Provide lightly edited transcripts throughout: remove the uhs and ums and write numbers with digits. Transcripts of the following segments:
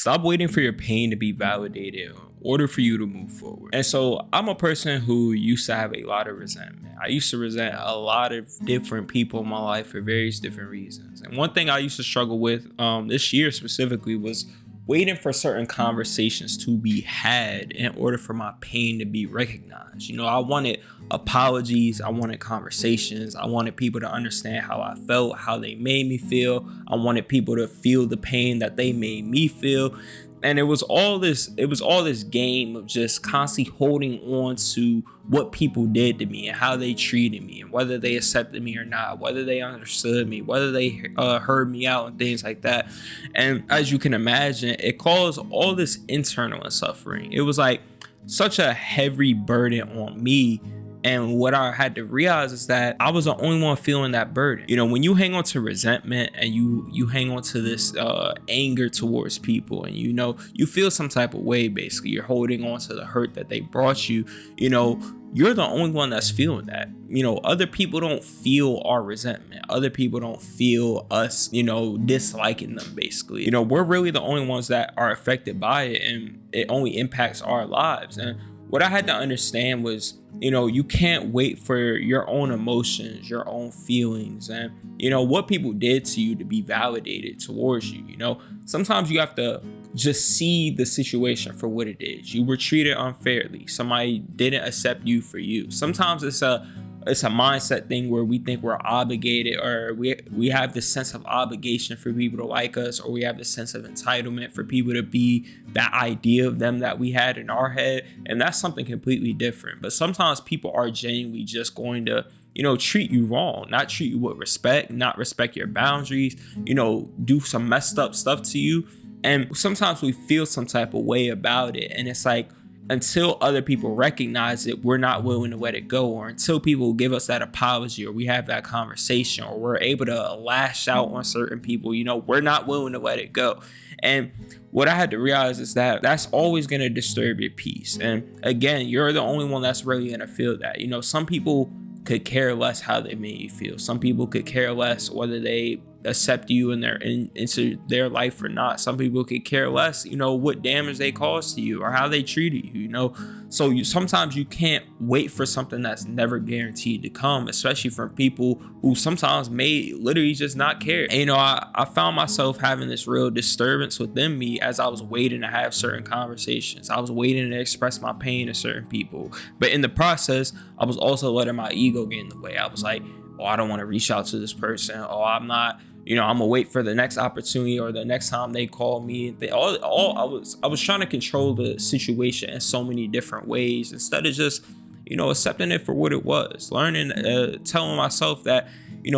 Stop waiting for your pain to be validated in order for you to move forward. And so I'm a person who used to have a lot of resentment. I used to resent a lot of different people in my life for various different reasons. And one thing I used to struggle with this year specifically was waiting for certain conversations to be had in order for my pain to be recognized. I wanted apologies, I wanted conversations, I wanted people to understand how I felt, how they made me feel. I wanted people to feel the pain that they made me feel. And it was all this game of just constantly holding on to what people did to me and how they treated me and whether they accepted me or not, whether they understood me, whether they heard me out and things like that. And as you can imagine, it caused all this internal suffering. It was like such a heavy burden on me. And what I had to realize is that I was the only one feeling that burden. When you hang on to resentment and you hang on to this anger towards people, and you feel some type of way, basically you're holding on to the hurt that they brought you, you're the only one that's feeling that. Other people don't feel our resentment. Other people don't feel us, disliking them, basically. We're really the only ones that are affected by it, and it only impacts our lives. And what I had to understand was, you can't wait for your own emotions, your own feelings, and what people did to you to be validated towards you. Sometimes you have to just see the situation for what it is. You were treated unfairly. Somebody didn't accept you for you. Sometimes it's a mindset thing where we think we're obligated, or we have this sense of obligation for people to like us, or we have this sense of entitlement for people to be that idea of them that we had in our head. And that's something completely different. But sometimes people are genuinely just going to treat you wrong, not treat you with respect, not respect your boundaries, do some messed up stuff to you. And sometimes we feel some type of way about it. And it's like, until other people recognize it, we're not willing to let it go, or until people give us that apology, or we have that conversation, or we're able to lash out on certain people, we're not willing to let it go. And what I had to realize is that that's always going to disturb your peace. And again, you're the only one that's really going to feel that. Some people could care less how they made you feel. Some people could care less whether they accept you into their life or not. Some people could care less, what damage they caused to you or how they treated you, So sometimes you can't wait for something that's never guaranteed to come, especially from people who sometimes may literally just not care. And, I found myself having this real disturbance within me as I was waiting to have certain conversations. I was waiting to express my pain to certain people. But in the process, I was also letting my ego get in the way. I was like, oh, I don't want to reach out to this person. Oh, I'm not, I'm gonna wait for the next opportunity or the next time they call me. I was trying to control the situation in so many different ways instead of just, accepting it for what it was. Learning, telling myself that,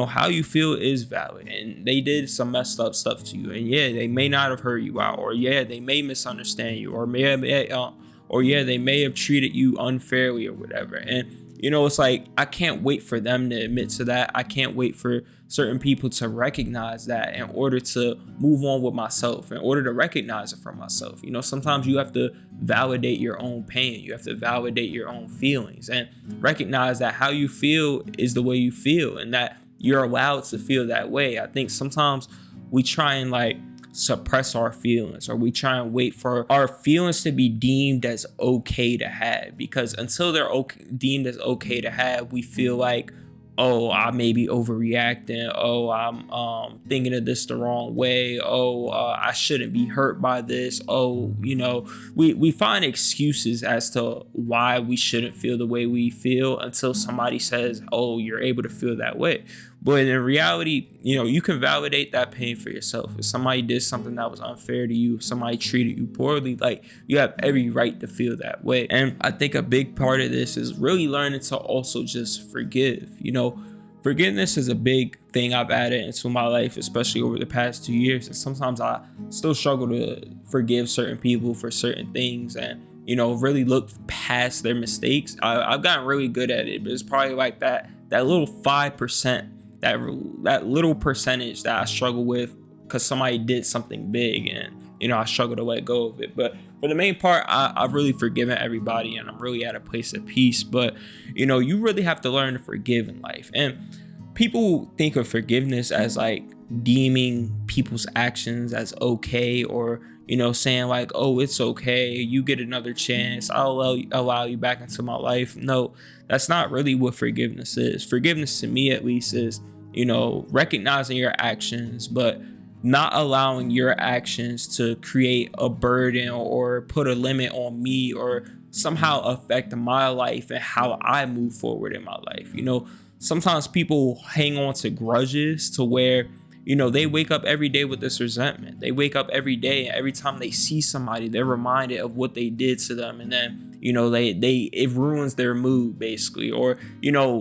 how you feel is valid, and they did some messed up stuff to you, and yeah, they may not have heard you out, or yeah, they may misunderstand you, or they may have treated you unfairly or whatever. And it's like, I can't wait for them to admit to that. I can't wait for certain people to recognize that in order to move on with myself, in order to recognize it for myself. Sometimes you have to validate your own pain. You have to validate your own feelings and recognize that how you feel is the way you feel, and that you're allowed to feel that way. I think sometimes we try and suppress our feelings, or we try and wait for our feelings to be deemed as okay to have, because until they're deemed as okay to have, we feel like, oh, I may be overreacting. Oh, I'm thinking of this the wrong way. Oh, I shouldn't be hurt by this. Oh, we find excuses as to why we shouldn't feel the way we feel until somebody says, oh, you're able to feel that way. But in reality, you can validate that pain for yourself. If somebody did something that was unfair to you, if somebody treated you poorly, you have every right to feel that way. And I think a big part of this is really learning to also just forgive. Forgiveness is a big thing I've added into my life, especially over the past 2 years. And sometimes I still struggle to forgive certain people for certain things, and really look past their mistakes. I've gotten really good at it, but it's probably like that little 5%. That little percentage that I struggle with because somebody did something big, and I struggle to let go of it. But for the main part, I've really forgiven everybody, and I'm really at a place of peace. But you really have to learn to forgive in life. And people think of forgiveness as deeming people's actions as okay, or saying like, oh, it's okay, you get another chance, I'll allow you back into my life. No, that's not really what forgiveness is. Forgiveness to me at least is, recognizing your actions, but not allowing your actions to create a burden or put a limit on me or somehow affect my life and how I move forward in my life. Sometimes people hang on to grudges to where, they wake up every day with this resentment. They wake up every day, and every time they see somebody, they're reminded of what they did to them. And then, it ruins their mood basically. Or,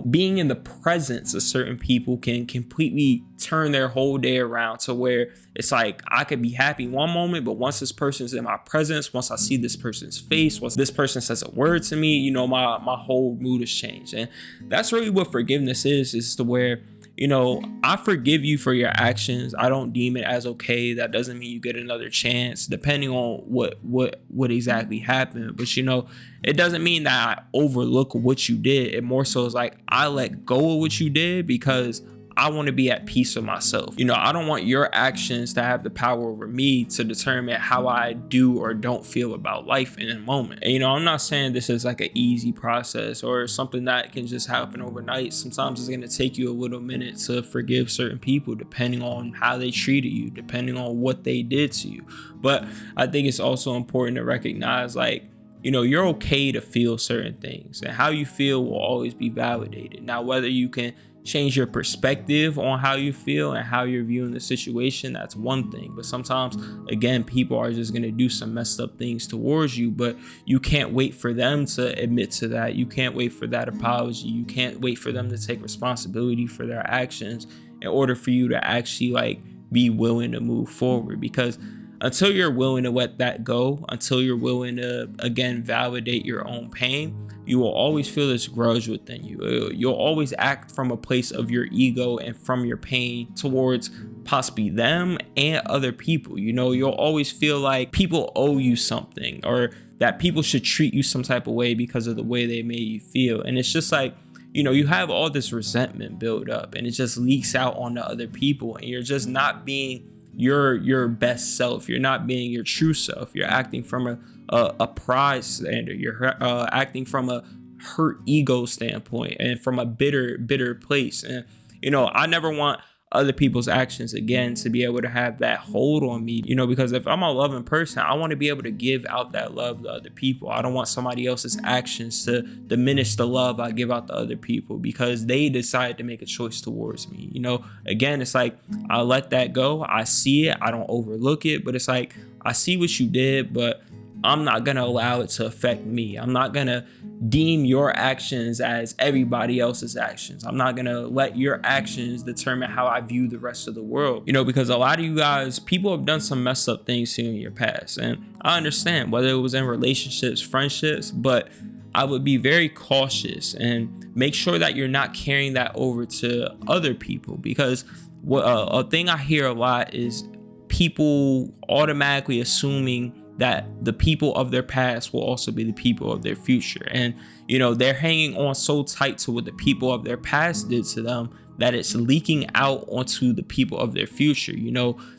being in the presence of certain people can completely turn their whole day around to where it's like, I could be happy one moment, but once this person's in my presence, once I see this person's face, once this person says a word to me, my whole mood has changed. And that's really what forgiveness is to where, I forgive you for your actions. I don't deem it as okay. That doesn't mean you get another chance, depending on what exactly happened. But it doesn't mean that I overlook what you did. It more so is like, I let go of what you did because I want to be at peace with myself. I don't want your actions to have the power over me to determine how I do or don't feel about life in a moment. And, I'm not saying this is like an easy process or something that can just happen overnight. Sometimes it's going to take you a little minute to forgive certain people, depending on how they treated you, depending on what they did to you. But I think it's also important to recognize, like, you're okay to feel certain things, and how you feel will always be validated. Now, whether you can change your perspective on how you feel and how you're viewing the situation, that's one thing. But sometimes, again, people are just going to do some messed up things towards you, but you can't wait for them to admit to that. You can't wait for that apology. You can't wait for them to take responsibility for their actions in order for you to actually like be willing to move forward. Because until you're willing to let that go, until you're willing to, again, validate your own pain, you will always feel this grudge within you. You'll always act from a place of your ego and from your pain towards possibly them and other people. You'll always feel like people owe you something, or that people should treat you some type of way because of the way they made you feel. And it's just like, you have all this resentment build up, and it just leaks out onto other people, and you're just not being your best self. You're not being your true self. You're acting from a pride standard. You're acting from a hurt ego standpoint and from a bitter place. And I never want other people's actions again to be able to have that hold on me, because if I'm a loving person, I want to be able to give out that love to other people. I don't want somebody else's actions to diminish the love I give out to other people because they decide to make a choice towards me. Again, it's like, I let that go. I see it. I don't overlook it, but it's like, I see what you did, but I'm not going to allow it to affect me. I'm not going to deem your actions as everybody else's actions. I'm not going to let your actions determine how I view the rest of the world. Because a lot of you guys, people have done some messed up things to you in your past. And I understand whether it was in relationships, friendships, but I would be very cautious and make sure that you're not carrying that over to other people. Because a thing I hear a lot is people automatically assuming that the people of their past will also be the people of their future. And, they're hanging on so tight to what the people of their past did to them that it's leaking out onto the people of their future.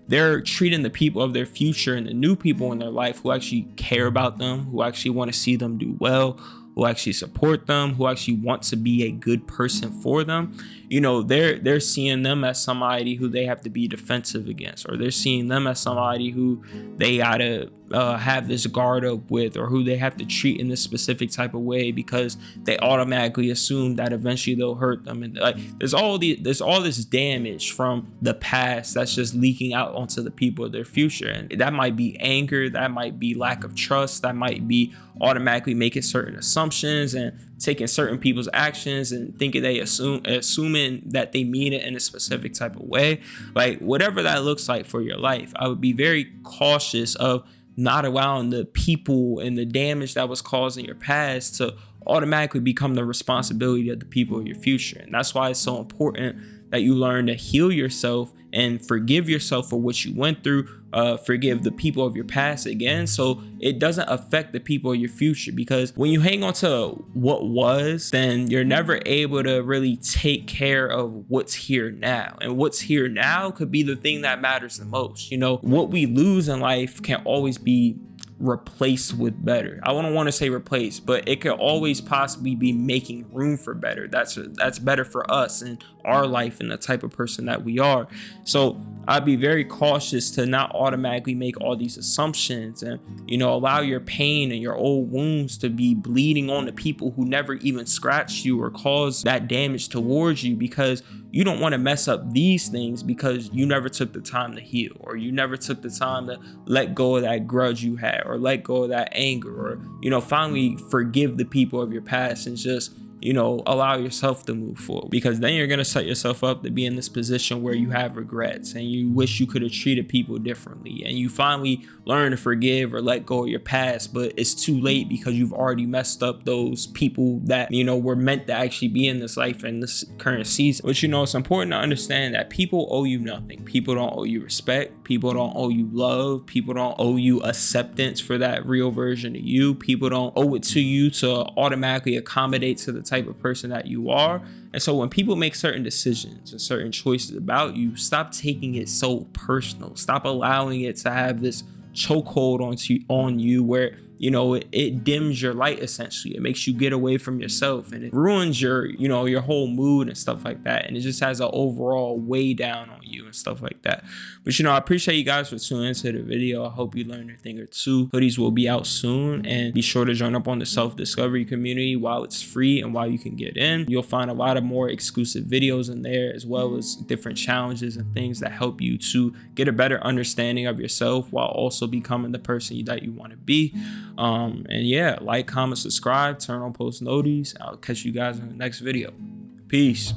They're treating the people of their future and the new people in their life who actually care about them, who actually want to see them do well, who actually support them, who actually want to be a good person for them. They're seeing them as somebody who they have to be defensive against, or they're seeing them as somebody who they gotta have this guard up with, or who they have to treat in this specific type of way because they automatically assume that eventually they'll hurt them. And like, there's all this damage from the past that's just leaking out onto the people of their future. And that might be anger, that might be lack of trust, that might be automatically making certain assumptions and taking certain people's actions and thinking they assuming that they mean it in a specific type of way. Like, whatever that looks like for your life, I would be very cautious of not allowing the people and the damage that was caused in your past to automatically become the responsibility of the people of your future. And that's why it's so important that you learn to heal yourself and forgive yourself for what you went through, forgive the people of your past again, so it doesn't affect the people of your future. Because when you hang on to what was, then you're never able to really take care of what's here now. And what's here now could be the thing that matters the most. You know, what we lose in life can always be replaced with better. I don't want to say replace, but it could always possibly be making room for better. That's better for us and our life and the type of person that we are. So I'd be very cautious to not automatically make all these assumptions and, you know, allow your pain and your old wounds to be bleeding on the people who never even scratched you or caused that damage towards you, because you don't want to mess up these things because you never took the time to heal, or you never took the time to let go of that grudge you had, or let go of that anger, or, you know, finally forgive the people of your past and just, you know, allow yourself to move forward. Because then you're going to set yourself up to be in this position where you have regrets and you wish you could have treated people differently, and you finally learn to forgive or let go of your past, but it's too late because you've already messed up those people that, you know, were meant to actually be in this life in this current season. But, you know, it's important to understand that people owe you nothing. People don't owe you respect. People don't owe you love. People don't owe you acceptance for that real version of you. People don't owe it to you to automatically accommodate to the type of person that you are. And so when people make certain decisions and certain choices about you, stop taking it so personal. Stop allowing it to have this chokehold on you where, you know, it dims your light. Essentially, it makes you get away from yourself, and it ruins your, you know, your whole mood and stuff like that, and it just has an overall weigh down on you and stuff like that. But, you know, I appreciate you guys for tuning into the video. I hope you learned a thing or two. Hoodies will be out soon, and be sure to join up on the self-discovery community while it's free and while you can get in. You'll find a lot of more exclusive videos in there, as well as different challenges and things that help you to get a better understanding of yourself while also becoming the person that you want to be. And yeah, like, comment, subscribe, turn on post notifications. I'll catch you guys in the next video. Peace.